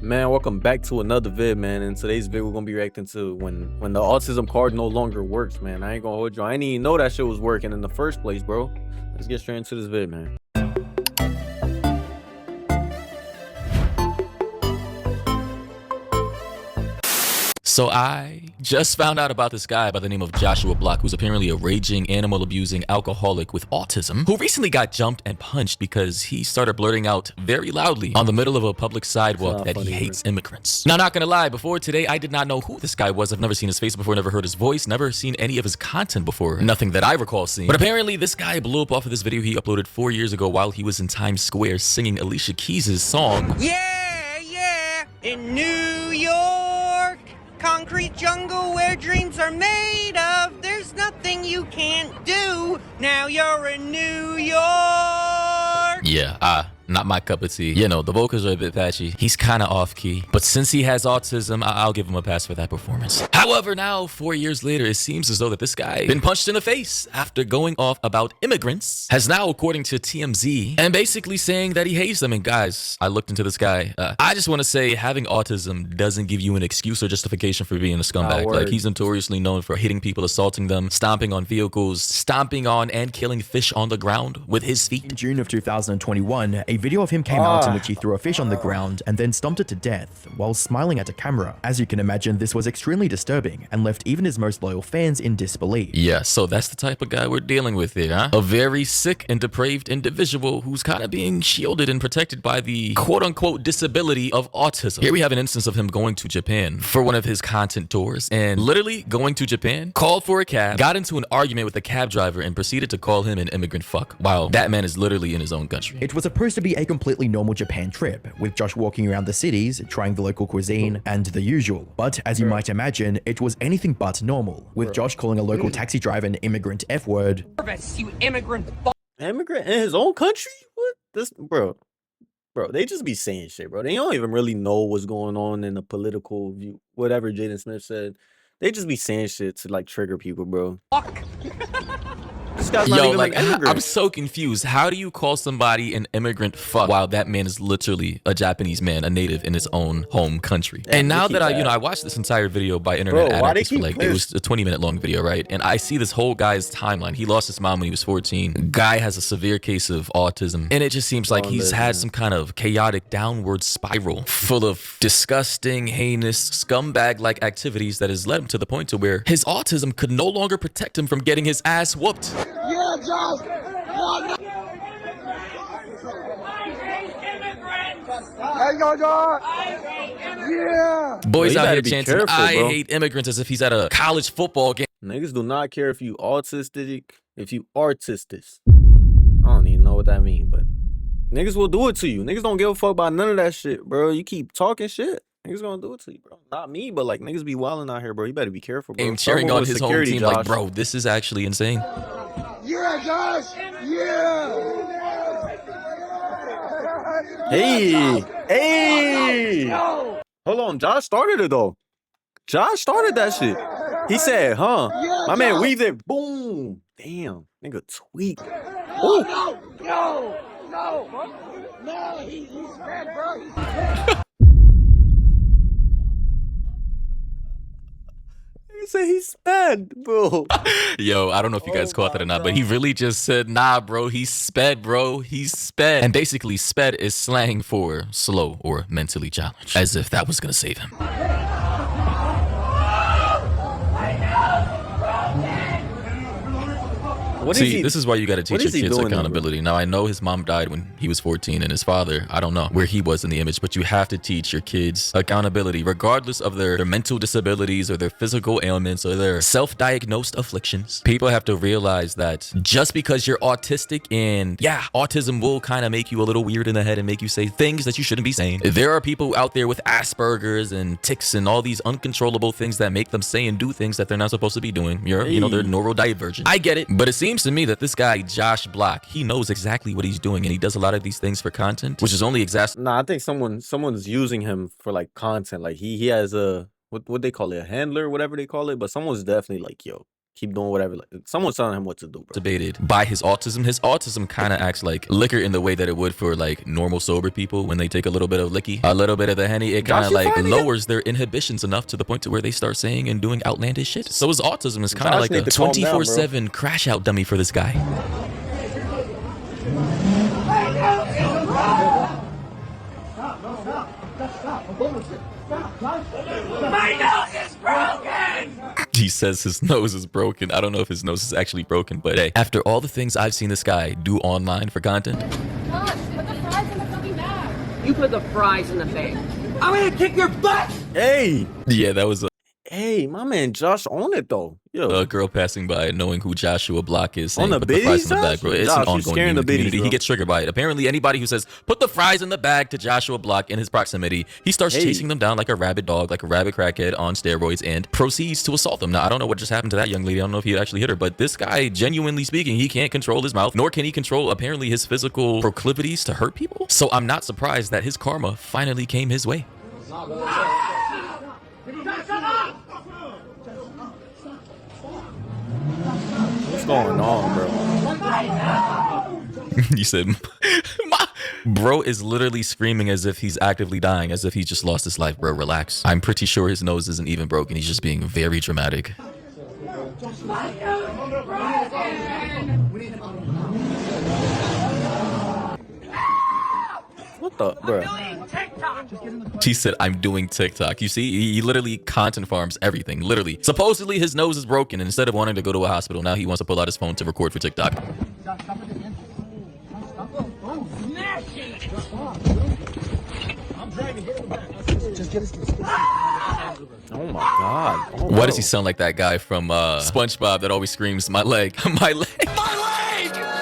Man, welcome back to another vid, man. In today's vid, we're gonna be reacting to when the autism card no longer works, man. I ain't gonna hold you. I didn't even know that shit was working in the first place, bro. Let's get straight into this vid, man. So I just found out about this guy by the name of Joshua Block, who's apparently a raging, animal-abusing alcoholic with autism, who recently got jumped and punched because he started blurting out very loudly on the middle of a public sidewalk that he hates immigrants. Now, not gonna lie, before today, I did not know who this guy was. I've never seen his face before, never heard his voice, never seen any of his content before. Nothing that I recall seeing. But apparently, this guy blew up off of this video he uploaded 4 years ago while he was in Times Square singing Alicia Keys' song. Yeah, in New York, concrete jungle where dreams are made of. There's nothing you can't do. Now you're in New York. Yeah, not my cup of tea. You know, the vocals are a bit patchy. He's kind of off key. But since he has autism, I'll give him a pass for that performance. However, now, 4 years later, it seems as though that this guy been punched in the face after going off about immigrants, has now, according to TMZ, and basically saying that he hates them. And guys, I looked into this guy. I just want to say having autism doesn't give you an excuse or justification for being a scumbag. Like, he's notoriously known for hitting people, assaulting them, stomping on vehicles, stomping on and killing fish on the ground with his feet. In June of 2021, a video of him came out in which he threw a fish on the ground and then stomped it to death while smiling at a camera. As you can imagine, this was extremely disturbing and left even his most loyal fans in disbelief. Yeah, so that's the type of guy we're dealing with here, huh? A very sick and depraved individual who's kind of being shielded and protected by the quote-unquote disability of autism. Here we have an instance of him going to Japan for one of his content tours, and literally going to Japan, called for a cab, got into an argument with the cab driver, and proceeded to call him an immigrant fuck, while that man is literally in his own country. It was supposed to be a completely normal Japan trip, with Josh walking around the cities, trying the local cuisine, and the usual. But as you might imagine, it was anything but normal, with Josh calling a local taxi driver an immigrant F-word. You immigrant Immigrant in his own country? What? This, bro, they just be saying shit, bro. They don't even really know what's going on in the political view. Whatever Jaden Smith said, they just be saying shit to like trigger people, bro. fuck. This guy's not even like immigrant. I'm so confused. How do you call somebody an immigrant fuck while that man is literally a Japanese man, a native in his own home country? Yeah, and now that I watched this entire video by internet anarchists for like, it was a 20-minute long video, right? And I see this whole guy's timeline. He lost his mom when he was 14. Guy has a severe case of autism. And it just seems like he's had some kind of chaotic downward spiral full of disgusting, heinous, scumbag-like activities that has led him to the point to where his autism could no longer protect him from getting his ass whooped. Yeah, Josh! There you go, Josh! Yeah! Boys Yo, out here be chanting, careful, I bro. hate immigrants, as if he's at a college football game. Niggas do not care if you autistic, if you artistic. I don't even know what that means, but niggas will do it to you. Niggas don't give a fuck about none of that shit, bro. You keep talking shit, niggas gonna do it to you, bro. Not me, but like niggas be wilding out here, bro. You better be careful, bro. And cheering on his home Security, team, Josh. like, bro, this is actually insane. Yeah, Josh! Yeah! Hey! Hold on, Josh started it though. Josh started that shit. He said, huh? My man weaved it. Boom. Damn. Nigga tweak. Ooh. No, he's bad, bro. He said he's sped, bro. Yo, I don't know if you guys caught that or not, but he really just said, nah, bro, he's sped, bro. He's sped. And basically, sped is slang for slow or mentally challenged, as if that was gonna save him. See, this is why you got to teach your kids accountability. Now, I know his mom died when he was 14, and his father, I don't know where he was in the image, but you have to teach your kids accountability, regardless of their mental disabilities or their physical ailments or their self-diagnosed afflictions. People have to realize that just because you're autistic, and yeah, autism will kind of make you a little weird in the head and make you say things that you shouldn't be saying. There are people out there with Asperger's and tics and all these uncontrollable things that make them say and do things that they're not supposed to be doing. They're neurodivergent. I get it, but it seems to me that this guy, Josh Block, he knows exactly what he's doing, and he does a lot of these things for content, which is only Nah, I think someone's using him for like content. Like he has a what they call it, a handler, whatever they call it. But someone's definitely like, yo, keep doing whatever. Like, someone's telling him what to do, bro. Debated by his autism. His autism kind of acts like liquor in the way that it would for like normal sober people when they take a little bit of licky, a little bit of the Henny. It kind of like lowers their inhibitions enough to the point to where they start saying and doing outlandish shit. So his autism is kind of like a 24/7 crash out dummy for this guy. My nose is broken! He says his nose is broken. I don't know if his nose is actually broken, but hey, after all the things I've seen this guy do online for content. Gosh, put the fries in the fucking bag. You put the fries in the bag. I'm gonna kick your butt! Hey, Yeah, that was hey, my man Josh on it though. Yo, a girl passing by knowing who Joshua Block is saying, On the put the fries in the biddies, bag, bro. It's Josh, an you ongoing scaring meme in the the biddies, community. bro. He gets triggered by it. Apparently, anybody who says, put the fries in the bag to Joshua Block in his proximity, he starts chasing them down like a rabid dog, like a rabid crackhead on steroids, and proceeds to assault them. Now, I don't know what just happened to that young lady. I don't know if he actually hit her, but this guy, genuinely speaking, he can't control his mouth, nor can he control, apparently, his physical proclivities to hurt people. So I'm not surprised that his karma finally came his way. what's going on, bro? You said, bro is literally screaming as if he's actively dying, as if he just lost his life. Bro, relax. I'm pretty sure his nose isn't even broken. He's just being very dramatic. What the, bro? She said, I'm doing TikTok. You see, he literally content farms everything. Literally. Supposedly his nose is broken, and instead of wanting to go to a hospital, now he wants to pull out his phone to record for TikTok. Oh my god. Oh, Why does he sound like that guy from SpongeBob that always screams, my leg, my leg?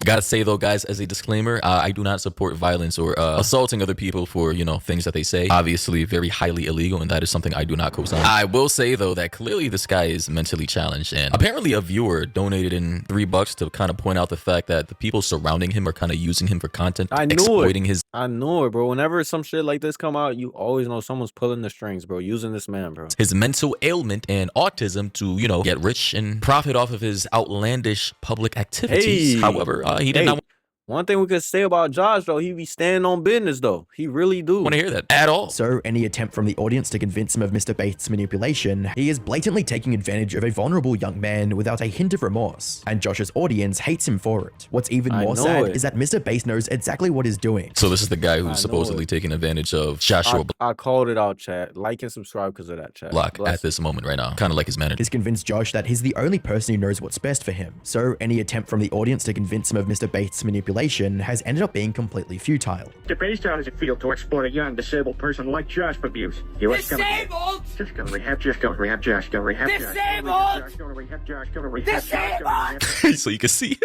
Gotta say though, guys, as a disclaimer, I do not support violence or assaulting other people for, you know, things that they say. Obviously very highly illegal, and that is something I do not co-sign. I will say though that clearly this guy is mentally challenged, and apparently a viewer donated in $3 to kind of point out the fact that the people surrounding him are kind of using him for content, exploiting his. I know it, bro. Whenever some shit like this come out, you always know someone's pulling the strings, bro. Using this man, bro. His mental ailment and autism to, you know, get rich and profit off of his outlandish public activities. Hey. However, he did not One thing we could say about Josh, though, he be standing on business, though. He really do. want to hear that at all. So any attempt from the audience to convince him of Mr. Bates' manipulation, he is blatantly taking advantage of a vulnerable young man without a hint of remorse, and Josh's audience hates him for it. What's even I more know sad it. is that Mr. Bates knows exactly what he's doing. So this is the guy who's know supposedly it. taking advantage of Joshua I called it out, chat. Like and subscribe because of that, chat. Block Bless at this moment right now. Kind of like his manager. He's convinced Josh that he's the only person who knows what's best for him. So any attempt from the audience to convince him of Mr. Bates' manipulation has ended up being completely futile. Mr. Bates, how does it feel to exploit a young, disabled person like Josh for abuse? Disabled! Just go to rehab, just go to rehab, Josh, go to rehab, Josh. Disabled! Go to rehab, Josh, go to rehab, Josh, go to rehab. So you can see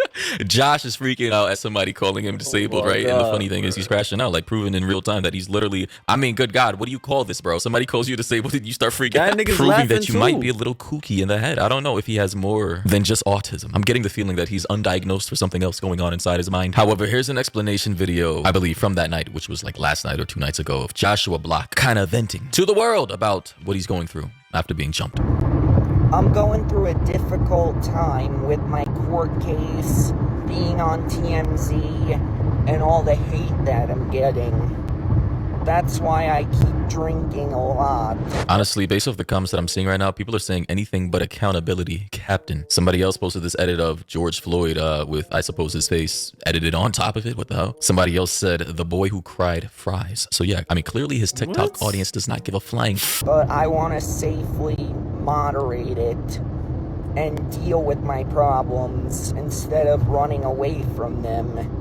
Josh is freaking out at somebody calling him disabled, my right? And the God, funny thing is he's crashing out, like proving in real time that he's literally, I mean, good God, what do you call this, bro? Somebody calls you disabled and you start freaking That out, nigga's proving that laughing you might too. be a little kooky in the head. I don't know if he has more than just autism. I'm getting the feeling that he's undiagnosed for something else going on inside his mind. However, here's an explanation video, I believe, from that night, which was like last night or 2 nights ago, of Joshua Block kind of venting to the world about what he's going through after being jumped. I'm going through a difficult time with my court case, being on TMZ, and all the hate that I'm getting. That's why I keep drinking a lot. Honestly, based off the comments that I'm seeing right now, people are saying anything but accountability, Captain. Somebody else posted this edit of George Floyd with, I suppose, his face edited on top of it. What the hell? Somebody else said, the boy who cried fries. So yeah, I mean, clearly his TikTok audience does not give a flying. But I want to safely moderate it and deal with my problems instead of running away from them.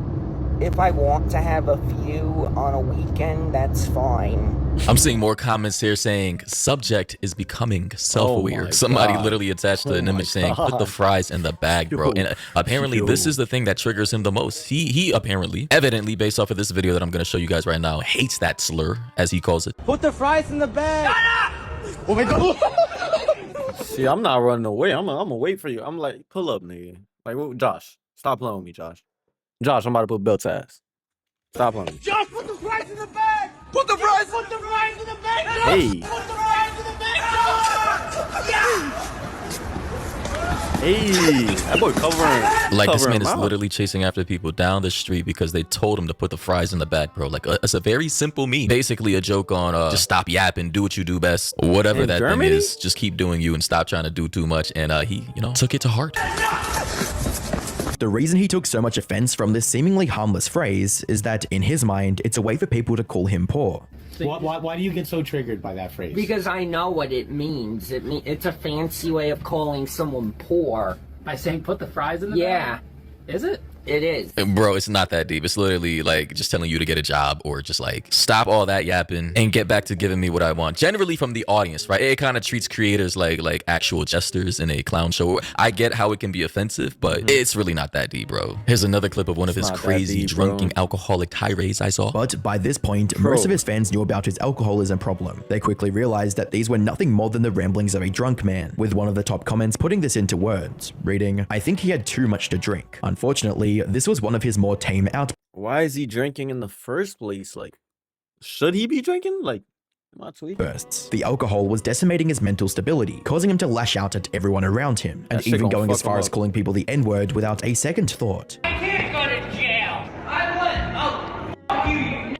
If I want to have a few on a weekend, that's fine. I'm seeing more comments here saying subject is becoming self-aware. my Somebody God. literally attached an image saying put the fries in the bag, bro. And apparently this is the thing that triggers him the most. He apparently, evidently, based off of this video that I'm going to show you guys right now, hates that slur, as he calls it. Put the fries in the bag! Oh my god! See, I'm not running away. I'm gonna wait for you. I'm like, pull up, nigga. Like, Josh, stop playing with me, Josh. Josh, I'm about to put belt to ass. Stop playing with me. Josh, put the fries in the bag! Put the fries! Put the fries in the bag! Hey. Put the fries in the bag! Josh! Yeah! Hey, that boy covering. Like, this covering man is mouth. literally chasing after people down the street because they told him to put the fries in the back, bro. Like, it's a very simple meme. Basically a joke on just stop yapping, do what you do best. Whatever In that Germany? thing is, just keep doing you and stop trying to do too much. And he, you know, took it to heart. The reason he took so much offense from this seemingly harmless phrase is that, in his mind, it's a way for people to call him poor. Why do you get so triggered by that phrase? Because I know what it means. It's a fancy way of calling someone poor. By saying put the fries in the Yeah, bag? Is it? it is. Bro, it's not that deep. It's literally like just telling you to get a job or just like stop all that yapping and get back to giving me what I want. Generally from the audience, right? It kind of treats creators like actual jesters in a clown show. I get how it can be offensive, but it's really not that deep, bro. Here's another clip of one of his not that crazy deep, drunken bro. alcoholic tirades I saw. But by this point, most of his fans knew about his alcoholism problem. They quickly realized that these were nothing more than the ramblings of a drunk man, with one of the top comments putting this into words, reading, "I think he had too much to drink." Unfortunately, this was one of his more tame Why is he drinking in the first place? Like, should he be drinking? Like, am I tweaking? outbursts. The alcohol was decimating his mental stability, causing him to lash out at everyone around him, and That shit even gonna going as fuck him far as up. calling people the N-word without a second thought. I can't go to jail. I would. Oh, fuck you.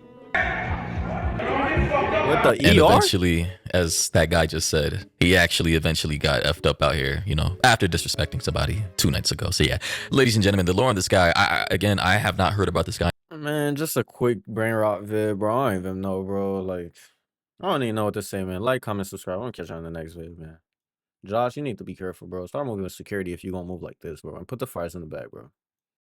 What the And ER? eventually, as that guy just said, he actually eventually got effed up out here, you know, after disrespecting somebody 2 nights ago. So yeah, ladies and gentlemen, the lore on this guy, I have not heard about this guy. Man, just a quick brain rot vid, bro. I don't even know, bro. Like, I don't even know what to say, man. Like, comment, subscribe. I'm gonna catch you on the next vid, man. Josh, you need to be careful, bro. Start moving with security if you gonna move like this, bro. And put the fries in the bag, bro.